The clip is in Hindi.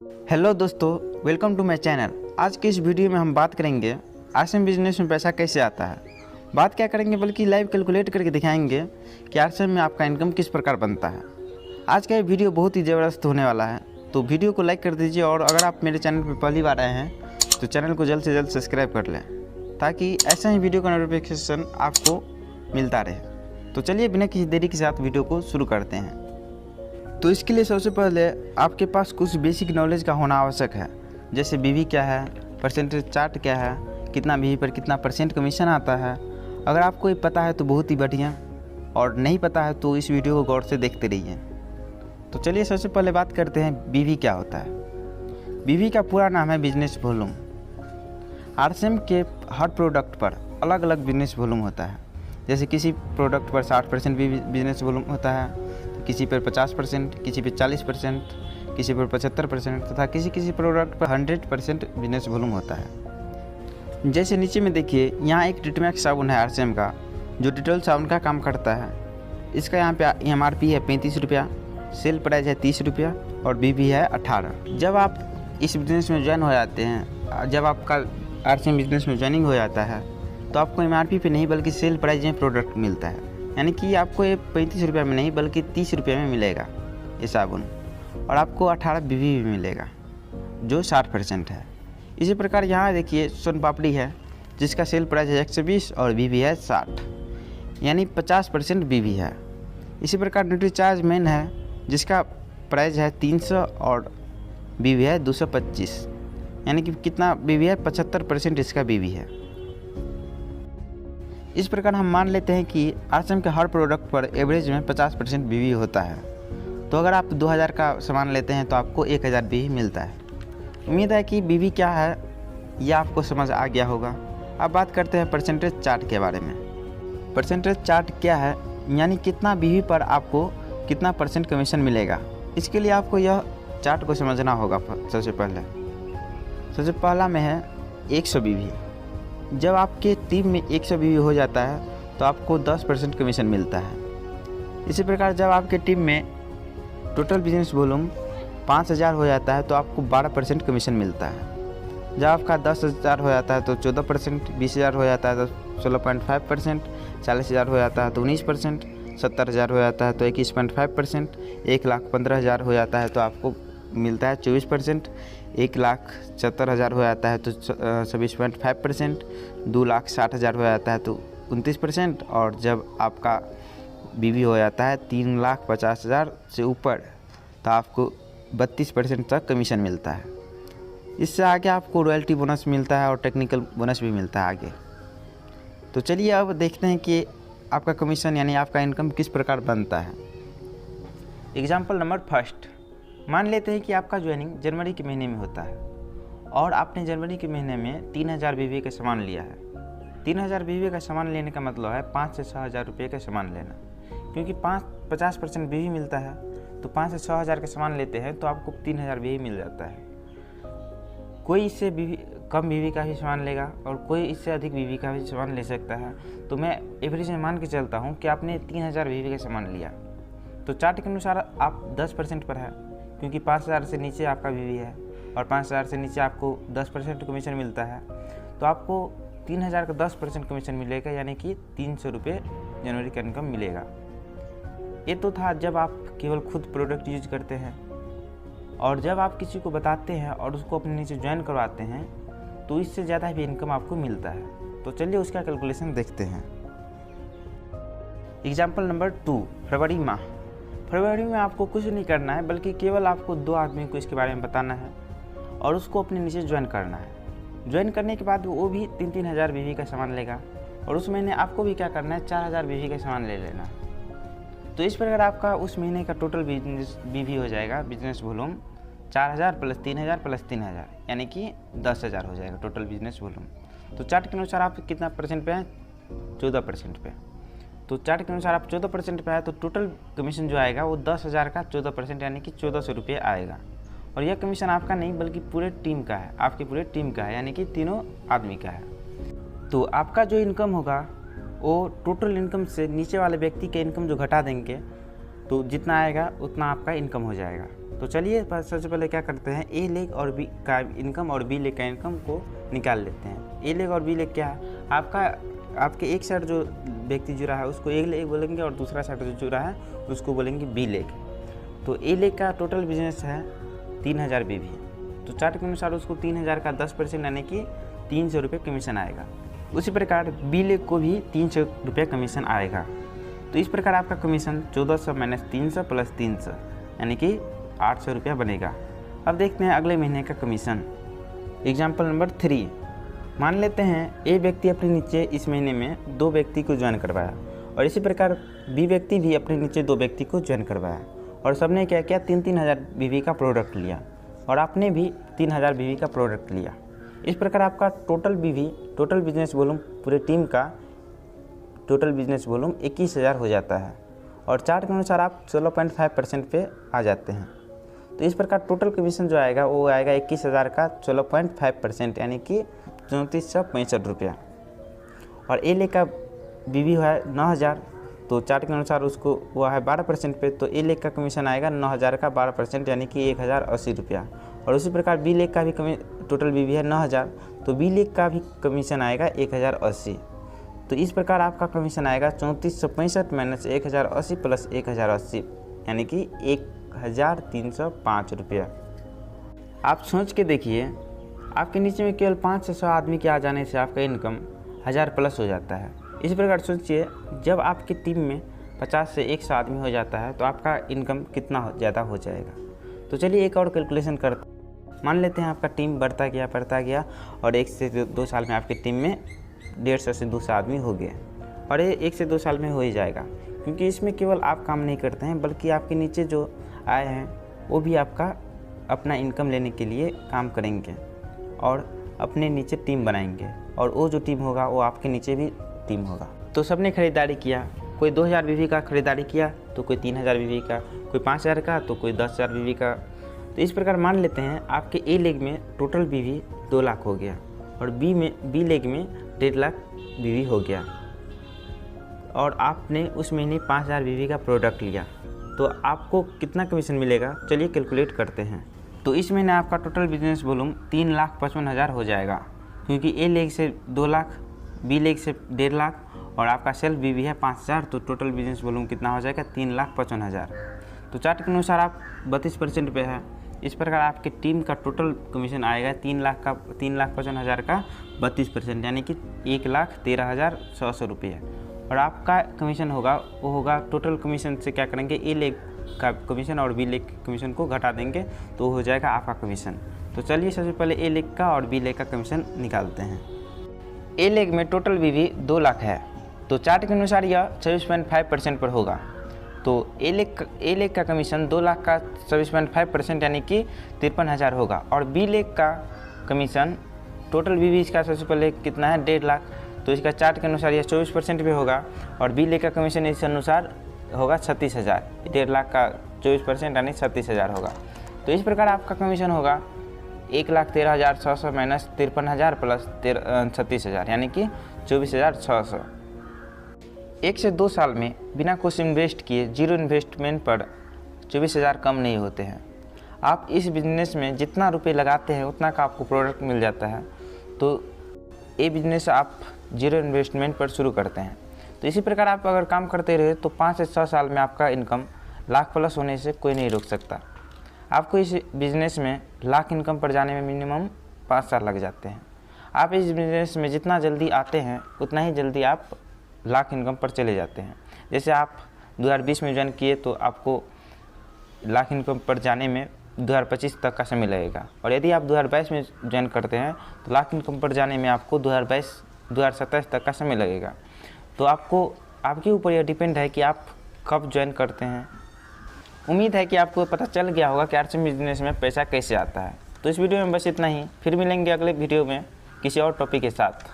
हेलो दोस्तों, वेलकम टू माय चैनल। आज के इस वीडियो में हम बात करेंगे आरसीएम बिजनेस में पैसा कैसे आता है। बात क्या करेंगे बल्कि लाइव कैलकुलेट करके दिखाएंगे कि आरसीएम में आपका इनकम किस प्रकार बनता है। आज का ये वीडियो बहुत ही ज़बरदस्त होने वाला है, तो वीडियो को लाइक कर दीजिए और अगर आप मेरे चैनल पर पहली बार आए हैं तो चैनल को जल्द से जल्द सब्सक्राइब कर लें ताकि ऐसा ही वीडियो का नोटिफिकेशन आपको मिलता रहे। तो चलिए बिना किसी देरी के साथ वीडियो को शुरू करते हैं। तो इसके लिए सबसे पहले आपके पास कुछ बेसिक नॉलेज का होना आवश्यक है, जैसे बीवी क्या है, परसेंटेज चार्ट क्या है, कितना बीवी पर कितना परसेंट कमीशन आता है। अगर आपको ये पता है तो बहुत ही बढ़िया, और नहीं पता है तो इस वीडियो को गौर से देखते रहिए। तो चलिए सबसे पहले बात करते हैं बीवी क्या होता है। बीवी का पूरा नाम है बिजनेस वॉल्यूम। आरसीएम के हर प्रोडक्ट पर अलग अलग बिजनेस वॉल्यूम होता है। जैसे किसी प्रोडक्ट पर 60% बिजनेस वॉल्यूम होता है, किसी पर 50%, किसी पर 40%, किसी पर 75% तथा किसी किसी प्रोडक्ट पर 100% बिजनेस वॉल्यूम होता है। जैसे नीचे में देखिए, यहाँ एक ट्रीटमैक्स साबुन है आरसीएम का, जो डिटॉल साबुन का काम करता है। इसका यहाँ पे एमआरपी है 35 रुपया, सेल प्राइस है 30 रुपया और बीवी है 18। जब आप इस बिज़नेस में ज्वाइन हो जाते हैं, जब आपका आरसीएम बिजनेस में ज्वाइनिंग हो जाता है तो आपको एमआरपी पे नहीं बल्कि सेल प्राइस में प्रोडक्ट मिलता है। यानी कि आपको ये 35 रुपये में नहीं बल्कि 30 रुपये में मिलेगा ये साबुन, और आपको 18 बीवी भी मिलेगा जो 60% है। इसी प्रकार यहाँ देखिए सोन पापड़ी है, जिसका सेल प्राइस है 120 और बीवी है 60, यानी 50% बीवी है। इसी प्रकार न्यूट्रीचार्ज मेन है, जिसका प्राइस है 300 और बीवी है 225, यानी कि कितना बीवी है, 75% इसका बीवी है। इस प्रकार हम मान लेते हैं कि आरसीएम के हर प्रोडक्ट पर एवरेज में 50% बीवी होता है। तो अगर आप 2000 का सामान लेते हैं तो आपको 1000 बीवी मिलता है। उम्मीद है कि बीवी क्या है यह आपको समझ आ गया होगा। अब बात करते हैं परसेंटेज चार्ट के बारे में। परसेंटेज चार्ट क्या है, यानी कितना बीवी पर आपको कितना परसेंट कमीशन मिलेगा। इसके लिए आपको यह चार्ट को समझना होगा। सबसे पहला में है 100 बीवी। जब आपके टीम में 100 बीवी हो जाता है तो आपको 10% कमीशन मिलता है। इसी प्रकार जब आपके टीम में टोटल बिजनेस वॉल्यूम 5000 हो जाता है तो आपको 12% कमीशन मिलता है। जब आपका 10,000 हो जाता है तो 14%, 20,000 हो जाता है तो 16.5%, 40,000 हो जाता है तो 19%, 70,000 हो जाता है तो 21.5%, 1,15,000 हो जाता है तो आपको मिलता है 24%, 1,70,000 हो जाता है तो 26.5%, 2,60,000 हो जाता है तो 29%, और जब आपका बीवी हो जाता है 3,50,000 से ऊपर तो आपको 32% तक कमीशन मिलता है। इससे आगे आपको रॉयल्टी बोनस मिलता है और टेक्निकल बोनस भी मिलता है आगे। तो चलिए अब देखते हैं कि आपका कमीशन यानी आपका इनकम किस प्रकार बनता है। एग्जाम्पल नंबर फर्स्ट, मान लेते हैं कि आपका ज्वाइनिंग जनवरी के महीने में होता है और आपने जनवरी के महीने में 3000 बीवी का सामान लिया है। 3000 बीवी का सामान लेने का मतलब है 5 से 6000 रुपये का सामान लेना, क्योंकि 50% बीवी मिलता है तो 5 से 6000 का सामान लेते हैं तो आपको 3000 बीवी मिल जाता है। कोई इससे कम बीवी का भी सामान लेगा और कोई इससे अधिक बीवी का भी सामान ले सकता है। तो मैं एवरेज में मान के चलता हूँ कि आपने 3000 बीवी का सामान लिया तो चार्ट के अनुसार आप 10% पर है, क्योंकि 5000 से नीचे आपका बीवी है और 5000 से नीचे आपको 10% कमीशन मिलता है। तो आपको 3000 का 10% कमीशन मिलेगा, यानी कि 300 रुपये जनवरी का इनकम मिलेगा। ये तो था जब आप केवल खुद प्रोडक्ट यूज करते हैं, और जब आप किसी को बताते हैं और उसको अपने नीचे ज्वाइन करवाते हैं तो इससे ज़्यादा भी इनकम आपको मिलता है। तो चलिए उसका कैलकुलेशन देखते हैं। एग्जाम्पल नंबर 2, फरवरी माह। फरवरी में आपको कुछ नहीं करना है, बल्कि केवल आपको 2 आदमी को इसके बारे में बताना है और उसको अपने नीचे ज्वाइन करना है। ज्वाइन करने के बाद वो भी 3-3 हज़ार बीवी का सामान लेगा और उस महीने आपको भी क्या करना है, 4000 बीवी का सामान ले लेना है। तो इस प्रकार आपका उस महीने का टोटल बिजनेस बीवी हो जाएगा, बिजनेस वॉल्यूम 4000 प्लस 3000 प्लस 3000, यानी कि 10,000 हो जाएगा टोटल बिजनेस वॉल्यूम। तो चार्ट के अनुसार आप कितना परसेंट पे हैं, 14% पे। तो चार्ट के अनुसार आप 14% पे है तो टोटल कमीशन जो आएगा वो 10,000 का 14% यानी कि 1400 रुपये आएगा। और यह कमीशन आपका नहीं बल्कि पूरे टीम का है, आपकी पूरे टीम का है, यानी कि तीनों आदमी का है। तो आपका जो इनकम होगा वो टोटल इनकम से नीचे वाले व्यक्ति के इनकम जो घटा देंगे तो जितना आएगा उतना आपका इनकम हो जाएगा। तो चलिए सबसे पहले क्या करते हैं, ए लेग और बी का इनकम और बी लेग का इनकम को निकाल लेते हैं। ए लेग और बी लेग क्या है, आपके एक साइड जो व्यक्ति जुड़ा है उसको ए लेग बोलेंगे और दूसरा साइड जो जुड़ा है उसको बोलेंगे बी लेग। तो ए लेग का टोटल बिजनेस है 3000 बीवी, तो चार्ट के अनुसार उसको 3000 का 10% यानी कि 300 रुपये कमीशन आएगा। उसी प्रकार बी लेग को भी 300 रुपये कमीशन आएगा। तो इस प्रकार आपका कमीशन 1400 माइनस 300 प्लस 300 यानी कि 800 रुपया बनेगा। अब देखते हैं अगले महीने का कमीशन। एग्जाम्पल नंबर 3, मान लेते हैं ए व्यक्ति अपने नीचे इस महीने में 2 व्यक्ति को ज्वाइन करवाया और इसी प्रकार बी व्यक्ति भी अपने नीचे 2 व्यक्ति को ज्वाइन करवाया और सबने क्या किया 3-3000 बीवी का प्रोडक्ट लिया और आपने भी 3000 बीवी का प्रोडक्ट लिया। इस प्रकार आपका टोटल बिजनेस वॉल्यूम पूरे टीम का टोटल बिजनेस वॉल्यूम 21000 हो जाता है और चार्ट के अनुसार आप 16.5% पे आ जाते हैं। तो इस प्रकार टोटल कमीशन जो आएगा वो आएगा 21000 का 16.5% यानी कि 3465 रुपया। और ए लेग का बीवी है 9000, तो चार्ट के अनुसार उसको वो है 12% पे, तो ए लेग का कमीशन आएगा 9000 का 12% यानी कि 1080 रुपया। और उसी प्रकार बी लेग का भी टोटल बीवी है 9000, तो बी लेग का भी कमीशन आएगा 1080। तो इस प्रकार आपका कमीशन आएगा 3465 माइनस 1080 प्लस 1080 यानी कि 1305 रुपया। आप सोच के देखिए, आपके नीचे में केवल 5 से 100 आदमी के आ जाने से आपका इनकम 1000 प्लस हो जाता है। इस प्रकार सोचिए, जब आपकी टीम में 50 से 100 आदमी हो जाता है तो आपका इनकम कितना ज़्यादा हो जाएगा। तो चलिए एक और कैलकुलेशन करते हैं। मान लेते हैं आपका टीम बढ़ता गया और 1 से 2 साल में आपकी टीम में 150 से 200 आदमी हो गए और ये 1 से 2 साल में हो ही जाएगा, क्योंकि इसमें केवल आप काम नहीं करते हैं बल्कि आपके नीचे जो आए हैं वो भी आपका अपना इनकम लेने के लिए काम करेंगे और अपने नीचे टीम बनाएंगे और वो जो टीम होगा वो आपके नीचे भी टीम होगा। तो सबने खरीदारी किया, कोई 2000 बीवी का खरीदारी किया तो कोई 3000 बीवी का, कोई 5000 का तो कोई 10000 बीवी का। तो इस प्रकार मान लेते हैं आपके ए लेग में टोटल बीवी 2 लाख हो गया और बी लेग में 1.5 लाख बीवी हो गया और आपने उस महीने 5000 बीवी का प्रोडक्ट लिया, तो आपको कितना कमीशन मिलेगा चलिए कैलकुलेट करते हैं। तो इस महीने आपका टोटल बिजनेस वॉल्यूम 3,55,000 हो जाएगा, क्योंकि ए लेग से 2 लाख, बी लेग से 1.5 लाख और आपका सेल्फ बीवी है 5000, तो टोटल बिजनेस वॉल्यूम कितना हो जाएगा 3,55,000। तो चार्ट के अनुसार आप 32% पे है। इस प्रकार आपकी टीम का टोटल कमीशन आएगा 3,55,000 का 32% यानी कि 1,13,100 रुपये। और आपका कमीशन होगा वो होगा टोटल कमीशन से क्या करेंगे, ए लेग का कमीशन और बी लेग कमीशन को घटा देंगे तो हो जाएगा आपका कमीशन। तो चलिए सबसे पहले ए लेग का और बी लेग का कमीशन निकालते हैं। ए लेग में टोटल बीवी 2 लाख है, तो चार्ट के अनुसार यह 26.5% पर होगा। तो ए लेग का कमीशन 2 लाख का 26.5% यानी कि 53,000 होगा और बी लेग का कमीशन टोटल बीवी इसका सबसे पहले कितना है 1.5 लाख, तो इसका चार्ट के अनुसार यह 24% पे होगा और बी लेग का कमीशन इस अनुसार होगा 36,000। 1.5 लाख का 24% यानी 36,000 होगा। तो इस प्रकार आपका कमीशन होगा 1,13,600 माइनस 53,000 प्लस 36,000 यानी कि 24,600। 1 से 2 साल में बिना कुछ इन्वेस्ट किए जीरो इन्वेस्टमेंट पर 24,000 कम नहीं होते हैं। आप इस बिज़नेस में जितना रुपए लगाते हैं उतना का आपको प्रोडक्ट मिल जाता है। तो ये बिज़नेस आप जीरो इन्वेस्टमेंट पर शुरू करते हैं। तो इसी प्रकार आप अगर काम करते रहे तो 5 से 6 साल में आपका इनकम लाख प्लस होने से कोई नहीं रोक सकता। आपको इस बिज़नेस में लाख इनकम पर जाने में मिनिमम 5 साल लग जाते हैं। आप इस बिज़नेस में जितना जल्दी आते हैं उतना ही जल्दी आप लाख इनकम पर चले जाते हैं। जैसे आप 2020 में ज्वाइन किए तो आपको लाख इनकम पर जाने में 2025 तक का समय लगेगा और यदि आप 2022 में ज्वाइन करते हैं तो लाख इनकम पर जाने में आपको 2027 तक का समय लगेगा। तो आपको आपके ऊपर यह डिपेंड है कि आप कब ज्वाइन करते हैं। उम्मीद है कि आपको पता चल गया होगा कि आरसीएम बिजनेस में पैसा कैसे आता है। तो इस वीडियो में बस इतना ही, फिर मिलेंगे अगले वीडियो में किसी और टॉपिक के साथ।